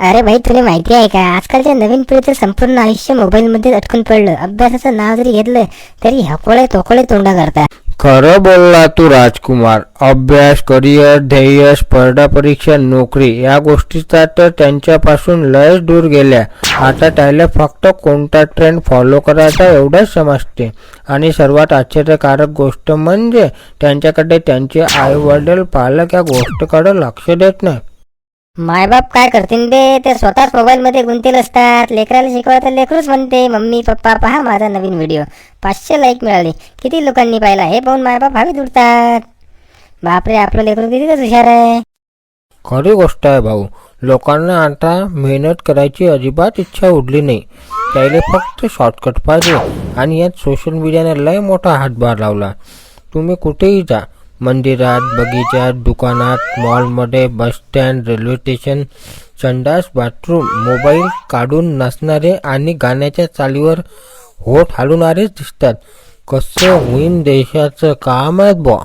अरे भाई, तुला माहिती आहे का, आजकालच्या नवीन पिढीचं संपूर्ण आयुष्य मोबाईलमध्ये अटकून पडलं. अभ्यासाचं नाव जरी घेतलं तरी हकोळे तोकोळे तोंडा करतात. खरं बोलला तू राजकुमार. अभ्यास, करिअर, ध्येय, स्पर्धा परीक्षा, नोकरी या गोष्टीचा तर त्यांच्यापासून लयच दूर गेल्या. आता त्याला फक्त कोणता ट्रेंड फॉलो करायचा एवढंच समजते. आणि सर्वात आश्चर्यकारक गोष्ट म्हणजे त्यांच्याकडे त्यांचे आई वडील पालक या गोष्टीकडे लक्ष देत नाही. मायबाप काय करतील बे, ते स्वतःच मोबाईल मध्ये गुंतलेले असतात. लेकराला शिकवा तर लेकरूच म्हणते, मम्मी पप्पा पहा माझा नवीन व्हिडिओ, 500 लाईक मिळाले, किती लोकांनी पाहिला. हे पाहून मायबाप हवेत उडतात. बापरे, आपलं लेकरू कितीच हुशार आहे. खरी गोष्ट आहे भाऊ. लोकांना आता मेहनत करायची अजिबात इच्छा उरली नाही. त्याला फक्त शॉर्टकट पाहिजे. आणि यात सोशल मीडियाने लय मोठा हातभार लावला. तुम्ही कुठेही जा, मंदिरात, बगीच्यात, दुकानात, मॉलमध्ये, बस स्टँड, रेल्वे स्टेशन, संडास, बाथरूम, मोबाईल काढून नाचणारे आणि गाण्याच्या चालीवर होठ हलवणारेच दिसतात. कसं होईन देशाचं काम आहे बुवा.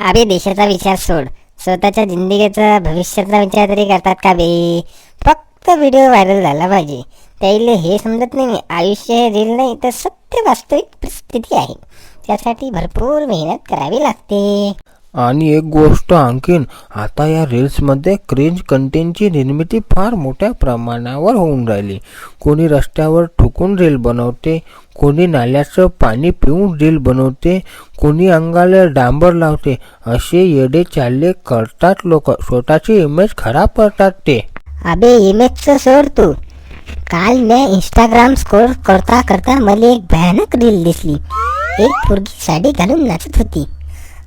अरे देशाचा विचार सोड, स्वतःच्या जिंदगीचा भविष्याचा विचार तरी करतात का बे. फक्त व्हिडिओ व्हायरल झाला पाहिजे. त्याला हे समजत नाही आयुष्य हे रील नाही तर सत्य वास्तविक परिस्थिती आहे. त्यासाठी भरपूर मेहनत करावी लागते. आणि एक गोष्ट आणखीन, आता या रील्समध्ये क्रिंज कंटेंटची निर्मिती फार मोठ्या प्रमाणावर होऊन राहिली. कोणी रस्त्यावर ठोकून रील बनवते, कोणी नाल्याचं पाणी पिऊन रील बनवते, कोणी अंगाला डांबर लावते. असे येडे चालले करतात लोक. स्वतःची इमेज खराब करतात ते. अबे इमेजचं सोड तू. काल मी इंस्टाग्राम स्क्रोल करता करता मला एक भयानक रील दिसली. एक पोरगी साडी घालून नाचत होती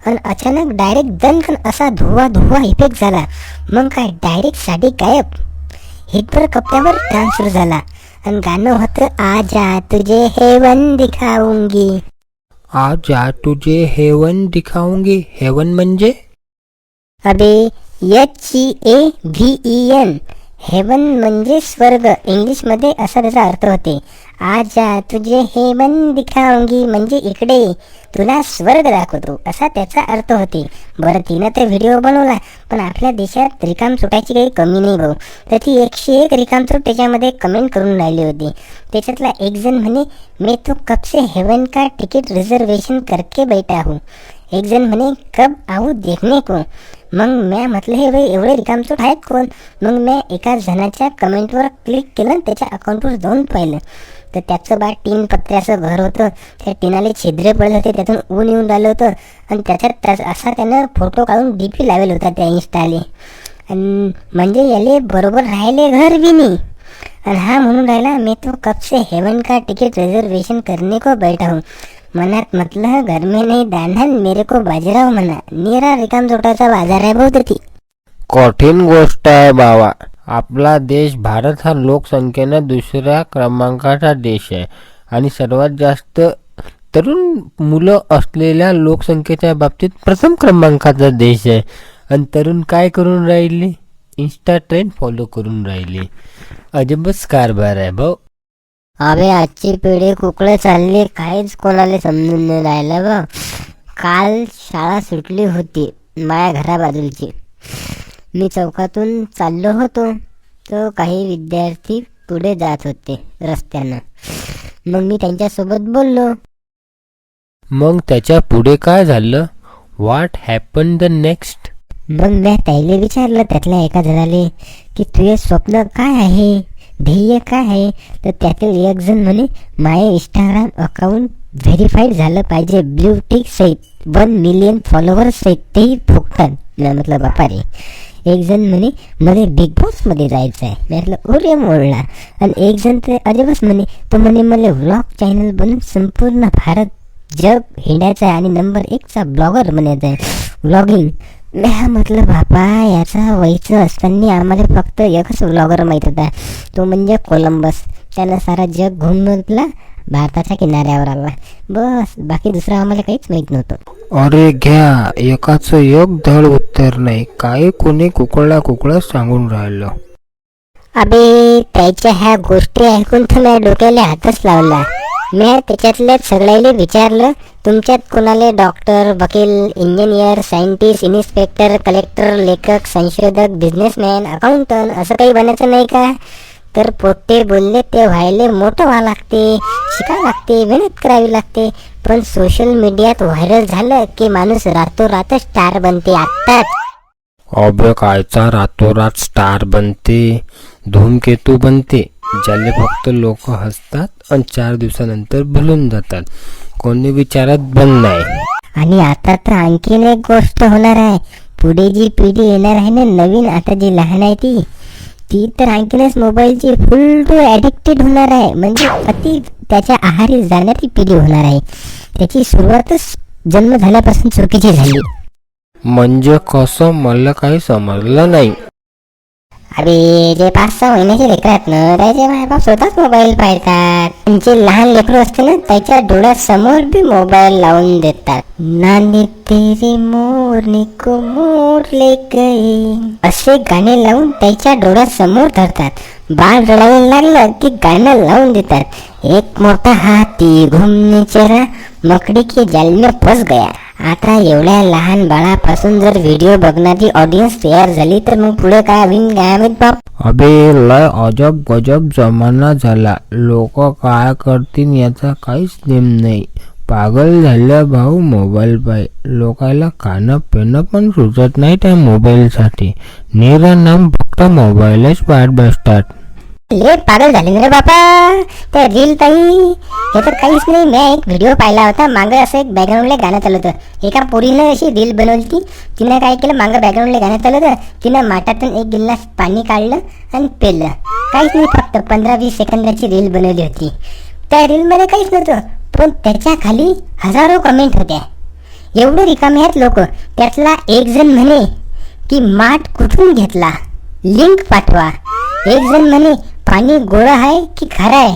आणि अचानक डायरेक्ट दणकन असा धुवा धुवा इफेक्ट झाला. मग काय डायरेक्ट साडी गायब. हिटभर कपड्यावर डान्स सुरू झाला आणि गाणं होतं, आजा तुझे हेवन दिखाऊंगी. आजा तुझे हेवन दिखाऊंगी. हेवन म्हणजे अबे HEAVEN. हेवन म्हणजे स्वर्ग. इंग्लिश मध्ये असा त्याचा अर्थ होते. आजा तुझे हेवन दिखाऊंगी म्हणजे इकडे तुला स्वर्ग दाखवतो, असा त्याचा अर्थ होते. बरं, तिनं ते व्हिडिओ बनवला, पण आपल्या देशात रिकाम सुटायची काही कमी नाही भाऊ. तर ती 101 रिकामचूट त्याच्यामध्ये कमेंट करून राहिली होती. त्याच्यातला एक जण म्हणे, मैं तो कब से हेवन का तिकीट रिजर्वेशन करके बैठा हूँ. एक जण म्हणे, कब आऊ देखने को. मग मी म्हटलं, हे भाई एवढे रिकामचोट आहेत कोण. मग मी एका जणाच्या कमेंटवर क्लिक केलं आणि त्याच्या अकाउंटवर जाऊन पाहिलं तर त्याचं बा 3 पत्र्याचं घर होतं. त्या टिनाले छिद्रे पडले होते, त्यातून ऊन येऊन राहिलं होतं. आणि त्याच्यात असा त्यानं फोटो काढून DP लावेल होता त्या इंस्टाले. आणि म्हणजे याले बरोबर राहिले घर बी नाही. आणि हा म्हणून राहिला, मैं तो कब से हेवन का टिकट रिजर्वेशन करने को बैठा हूँ. मनात म्हटलं, घर में नाही दांडन मेरे को बाजीराव म्हणा. निरा रिकामचोटाचा बाजार आहे बहुतेक ती. कठीण गोष्ट आहे बाबा. आपला देश भारत हा लोकसंख्येनं दुसऱ्या क्रमांकाचा देश आहे आणि सर्वात जास्त तरुण मुलं असलेल्या लोकसंख्येच्या बाबतीत प्रथम क्रमांकाचा देश आहे. आणि तरुण काय करून राहिले? इन्स्टा ट्रेंड फॉलो करून राहिले. अजबच कारभार आहे भाऊ. अबे आजची पिढी कुकडे चालली, काहीच कोणाला समजून नाही राहिलं बा. काल शाळा सुटली होती माझ्या घराबाजूची. मी चौकातून चाललो होतो तर काही विद्यार्थी पुढे जात होते रस्त्यानं. मग मी त्यांच्यासोबत बोललो. मग त्याच्या पुढे काय झालं? What happen the next? मग मी त्याला विचारलं, त्यातल्या एका जणाले, की तुझे स्वप्न काय आहे, ध्येय काय आहे. तर त्यातील एक जण म्हणे, माझे इंस्टाग्राम अकाउंट व्हेरीफाईड झालं पाहिजे ब्ल्यू टिक सहित, 1 मिलियन फॉलोअर्स सहित, तेही फुकतात. मी म्हटलं बापा रे. एक जण म्हणे, मला बिग बॉस मध्ये जायचं आहे. मी म्हटलं ओरे मोडला. आणि एक जण ते अजबच म्हणे, तो म्हणे मला व्लॉग चॅनल बनवून संपूर्ण भारत जग हिंडायचं आहे आणि नंबर 1चा ब्लॉगर बनायचं आहे, व्लॉगिंग. मी म्हटलं बापा, याचा व्हायचं असताना आम्हाला फक्त एकच व्लॉगर माहीत होता, तो म्हणजे कोलंबस. त्यानं सारा जग घुमला, भारताच्या किनाऱ्यावर आला, बस. बाकी दुसरं आम्हाला काहीच माहीत नव्हतं. अरे घ्या, एकाचं एक धड उत्तर नाही. काय कोणी कुकळला सांगून राहिलं. अबे त्याच्या ह्या गोष्टी ऐकून तर माझ्या डोक्याला हातच लावला. मी त्याच्यातल्या सगळ्याला विचारलं, तुमच्यात कोणाला डॉक्टर, वकील, इंजिनियर, सायंटिस्ट, इन्स्पेक्टर, कलेक्टर, लेखक, संशोधक, बिझनेसमॅन, अकाउंटंट असं काही बनायचं नाही का? तर पोट्टे बोलले, ते व्हायला मोठं व्हावं लागते, शिकावं लागते, मेहनत करावी लागते. पण सोशल मीडियात व्हायरल झालं की माणूस रातोरात स्टार बनते. आत्ताच अबे कायचा रातोरात स्टार बनते, धूमकेतू बनते, ज्याले फक्त लोक हसतात आणि 4 दिवसानंतर भुलून जातात. कोणी विचारत पण नाही. आणि आता तर आणखीन एक गोष्ट होणार आहे. पुढे जी पिढी येणार आहे ना नवीन, आता जी लहान आहे ती तर आणखीनच मोबाईलची फुल टू ॲडिक्टेड होणार आहे. म्हणजे अति त्याच्या आहारी जाणारी पिढी होणार आहे. त्याची सुरुवातच जन्म झाल्यापासून चुकीची झाली. म्हणजे कसं, मला काही समजलं नाही. अरे जे 5-6 महिन्याचे लेकर आहेत ना, त्याचे मायबाप स्वतःच मोबाईल पाहतात. त्यांचे लहान लेकरं असते ना, त्याच्या डोळ्यासमोर बी मोबाईल लावून देतात. नानी तेरे मोरने को मोर ले गए असे गाणे लावून त्याच्या डोळ्यासमोर धरतात. बाळ रडायला लागलं की गाणं लावून देतात. एक मोठा हाती घुमने चला, मकड़ी के जाल में फंस गया. आता एवढ्या लहान बाळापासून जर व्हिडिओ बघणारी ऑडियन्स तयार झाली तर मग पुढे काय होईल काय माहित बाप. अबे लय अजब गजब जमाना झाला. लोक काय करतील याचा काहीच नेम नाही. पागल झालं भाऊ मोबाईल पाय. लोकायला खाणं पिणं पण सुचत नाही त्या मोबाईलसाठी. निरा नाम फक्त मोबाईलच पाहत बसतात. ले पागल झाले ना रे बापा त्या रील ताई. हे तर काहीच नाही. मी एक व्हिडिओ पाहिला होता. मागं असं एक बॅकग्राऊंडला गाणं चालू होतं. एका पोरीनं अशी रील बनवली ती. तिनं काय केलं, मागं बॅकग्राऊंडला गाणं चालू होतं. तिनं माठातून एक गिल्लास पाणी काढलं आणि पेलं. काहीच नाही, फक्त 15-20 सेकंदाची रील बनवली होती. त्या रीलमध्ये काहीच नव्हतं, पण त्याच्या खाली हजारो कमेंट होत्या. एवढे रिकामे आहेत लोक. त्यातला एक जण म्हणे की माठ कुठून घेतला, लिंक पाठवा. एक जण म्हणे पाणी गोळं आहे की खारं आहे.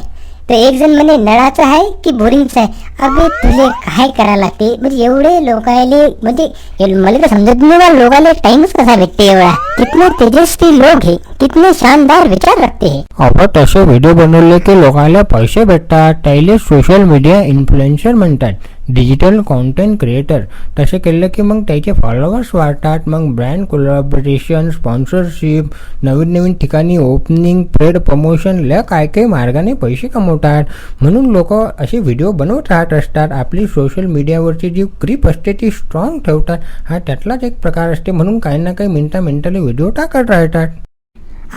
तर एक जण म्हणे नळाचं आहे की बोरिंगचं आहे. अबे तुझे काय करायला लागते. म्हणजे एवढे लोकायले, म्हणजे मला तर समजत नाही लोकायले टाइमच कसा भेटते एवढा. कितने तेजस्वी लोग हे, कितने शानदार विचार रखते हे. आपण तसे व्हिडिओ बनवले की लोकांना पैसे भेटतात. त्याला सोशल मीडिया इन्फ्लुएन्सर म्हणतात, डिजिटल कॉन्टेंट क्रिएटर. तसे केलं की मग त्याचे फॉलोअर्स वाढतात. मग ब्रँड कोलॅबोरेशन, स्पॉन्सरशिप, नवीन ठिकाणी ओपनिंग, पेड प्रमोशन, लय काय मार्गाने पैसे कमवतात. म्हणून लोक असे व्हिडिओ बनवत राहत असतात. आपली सोशल मीडियावरची जी ग्रीप असते ती स्ट्रॉंग ठेवतात. हा त्यातलाच एक प्रकार असते. म्हणून काही ना काही मिनिटाला व्हिडिओ टाकत राहतात.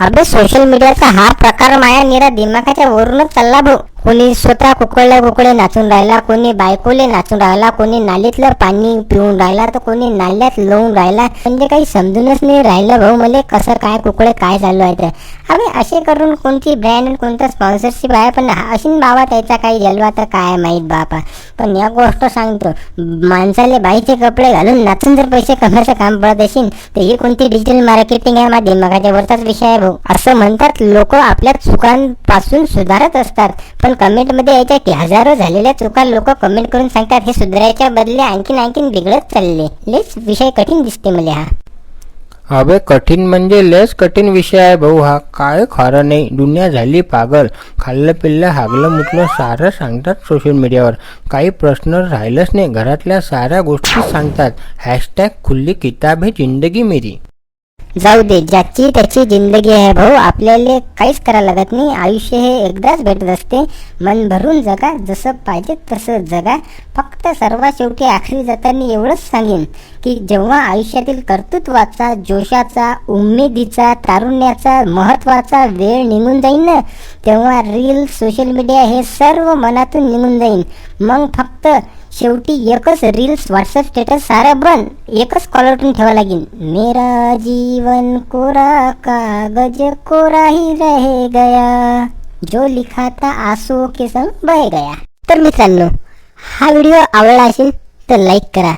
अबे सोशल मीडियाचा हा प्रकार माया निरा दिमागाच्या वरूनच चालला भाऊ. कोणी स्वतः कुकडे नाचून राहिला, कोणी बायकोले नाचून राहिला, कोणी नालीतलं पाणी पिऊन राहिला, तर कोणी नाल्यात लोळून राहिला. म्हणजे काही समजूनच नाही राहिलं भाऊ मला कसं काय कुकडे काय चालू आहे तर. अबे असे करून कोणती ब्रँड कोणतं स्पॉन्सरशिप आहे, पण अशी बाबा त्याचा काही जलवा तर काय माहीत बापा. पण या गोष्ट सांगतो, माणसाले बाईचे कपडे घालून नाचून जर पैसे कमवायचं काम पडत असेल तर ही कोणती डिजिटल मार्केटिंग आहे. माझ्या दिमागाच्या वरचाच विषय आहे भाऊ. असं म्हणतात लोक आपल्या चुकांपासून सुधारत असतात, पण कमेंट मध्ये यायच्या की हजारो झालेल्या चुका लोक कमेंट करून सांगतात हे सुधारायच्या बदले आणखीन बिघडत चालले. लेच विषय कठीण दिसते मला हा. अबे कठीण म्हणजे लेस कठीण विषय आहे भाऊ हा. काय खरं नाही. दुनिया झाली पागल. खाल्लं पिल्लं हागलं मुतलं सारं सांगतात सोशल मीडियावर. काही प्रश्न राहिलंच नाही. घरातल्या साऱ्या गोष्टी सांगतात. हॅशटॅग खुली किताब है जिंदगी मेरी. जाऊ दे, ज्याची त्याची जिंदगी आहे भाऊ. आपल्याला काहीच करायला लागत नाही. आयुष्य हे एकदाच भेटत असते. मन भरून जगा, जसं पाहिजे तसं जगा. फक्त सर्वात शेवटी आखरी जाताना एवढंच सांगेन की जेव्हा आयुष्यातील कर्तृत्वाचा, जोशाचा, उमेदीचा, तारुण्याचा, महत्वाचा वेळ निघून जाईल ना, तेव्हा रील, सोशल मीडिया हे सर्व मनातून निघून जाईल. मग फक्त शेवटी एकच रील्स, व्हॉट्सअप स्टेटस सारं बंद. एकच कॉल उठून ठेवा लागेल, मेरा जीवन कोरा कागज कोरा ही रह गया, जो लिखा था आंसुओं के संग बह गया. तर मित्रांनो, हा व्हिडिओ आवडला असेल तर लाईक करा.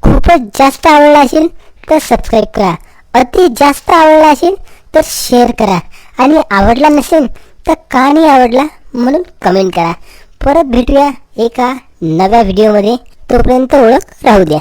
खूपच जास्त आवडला असेल तर सबस्क्राईब करा. अति जास्त आवडला असेल तर शेअर करा. आणि आवडला नसेल तर का नाही आवडला म्हणून कमेंट करा. परत भेटूया एका नव्या व्हिडिओमध्ये. तोपर्यंत ओळख राहू द्या.